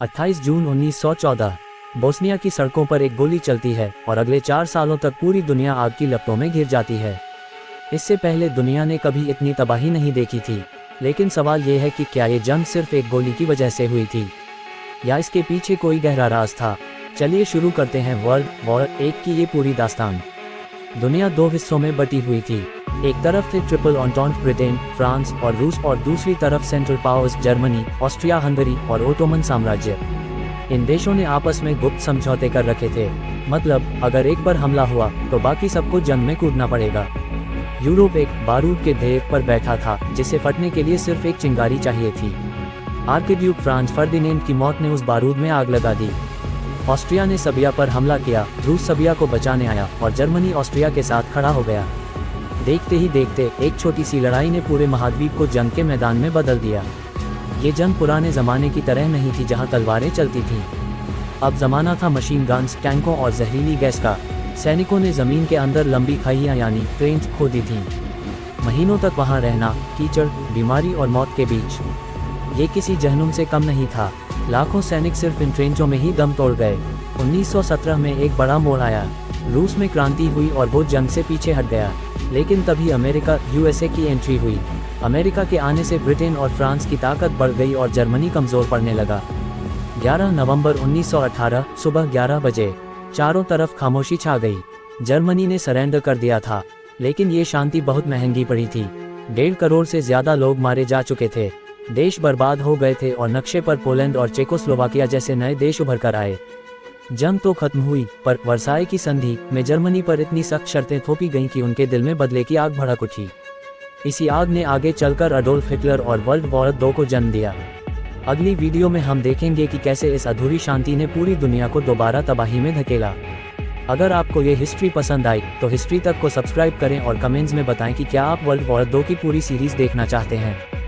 28 जून 1914 Bosnia की सड़कों पर एक गोली चलती है और अगले 4 सालों तक पूरी दुनिया आग की लपटों में घिर जाती है। इससे पहले दुनिया ने कभी इतनी तबाही नहीं देखी थी, लेकिन सवाल ये है कि क्या ये जंग सिर्फ एक गोली की वजह से हुई थी या इसके पीछे कोई गहरा राज था। चलिए शुरू करते हैं वर्ल्ड वॉर 1 की ये पूरी दास्तान। दुनिया 2 हिस्सों में बटी हुई थी। एक तरफ थे ट्रिपल एंटॉन्ट ब्रिटेन, फ्रांस और रूस, और दूसरी तरफ central powers Germany, Austria Hungary और ओटोमन साम्राज्य। इन देशों ने आपस में गुप्त समझौते कर रखे थे, मतलब अगर एक पर हमला हुआ तो बाकी सबको जंग में कूदना पड़ेगा। यूरोप एक बारूद के ढेर पर बैठा था जिसे फटने के लिए सिर्फ एक चिंगारी चाहिए थी। आर्किड्यूक फ्रांज फर्डिनेंड की मौत ने उस बारूद में आग लगा दी। ऑस्ट्रिया ने सर्बिया पर हमला किया, रूस सर्बिया को बचाने आया और जर्मनी ऑस्ट्रिया के साथ खड़ा हो गया। देखते ही देखते एक छोटी सी लड़ाई ने पूरे महाद्वीप को जंग के मैदान में बदल दिया। ये जंग पुराने ज़माने की तरह नहीं थी जहां तलवारें चलती थीं। अब ज़माना था मशीन गन्स, टैंकों और जहरीली गैस का। सैनिकों ने ज़मीन के अंदर लंबी खाइयाँ यानी ट्रेंच खोदी थीं। महीनों तक वहां रहना, कीचड़, बीमारी और मौत के बीच, ये किसी जहन्नुम से कम नहीं था। लाखों सैनिक सिर्फ इन ट्रेंचों में ही दम तोड़ गए। 1917 में एक बड़ा मोड़ आया। रूस में क्रांति हुई और वो जंग से पीछे हट गया। लेकिन तभी अमेरिका यूएसए की एंट्री हुई। अमेरिका के आने से ब्रिटेन और फ्रांस की ताकत बढ़ गई और जर्मनी कमज़ोर पड़ने लगा। 11 नवंबर 1918 सुबह 11 बजे चारों तरफ खामोशी छा गई। जर्मनी ने सरेंडर कर दिया था, लेकिन ये शांति बहुत महंगी पड़ी थी। 1.5 करोड़ से ज़्यादा लोग मारे जा चुके थे, देश बर्बाद हो गए थे और नक्शे पर पोलैंड और चेकोस्लोवाकिया जैसे नए देश उभर कर आए। जंग तो खत्म हुई, पर वर्साई की संधि में जर्मनी पर इतनी सख्त शर्तें थोपी गईं कि उनके दिल में बदले की आग भड़क उठी। इसी आग ने आगे चलकर अडोल्फ हिटलर और वर्ल्ड वॉर 2 को जन्म दिया। अगली वीडियो में हम देखेंगे कि कैसे इस अधूरी शांति ने पूरी दुनिया को दोबारा तबाही में धकेला। अगर आपको ये हिस्ट्री पसंद आई तो हिस्ट्री तक को सब्सक्राइब करें और कमेंट्स में बताएं कि क्या आप वर्ल्ड वॉर 2 की पूरी सीरीज देखना चाहते हैं।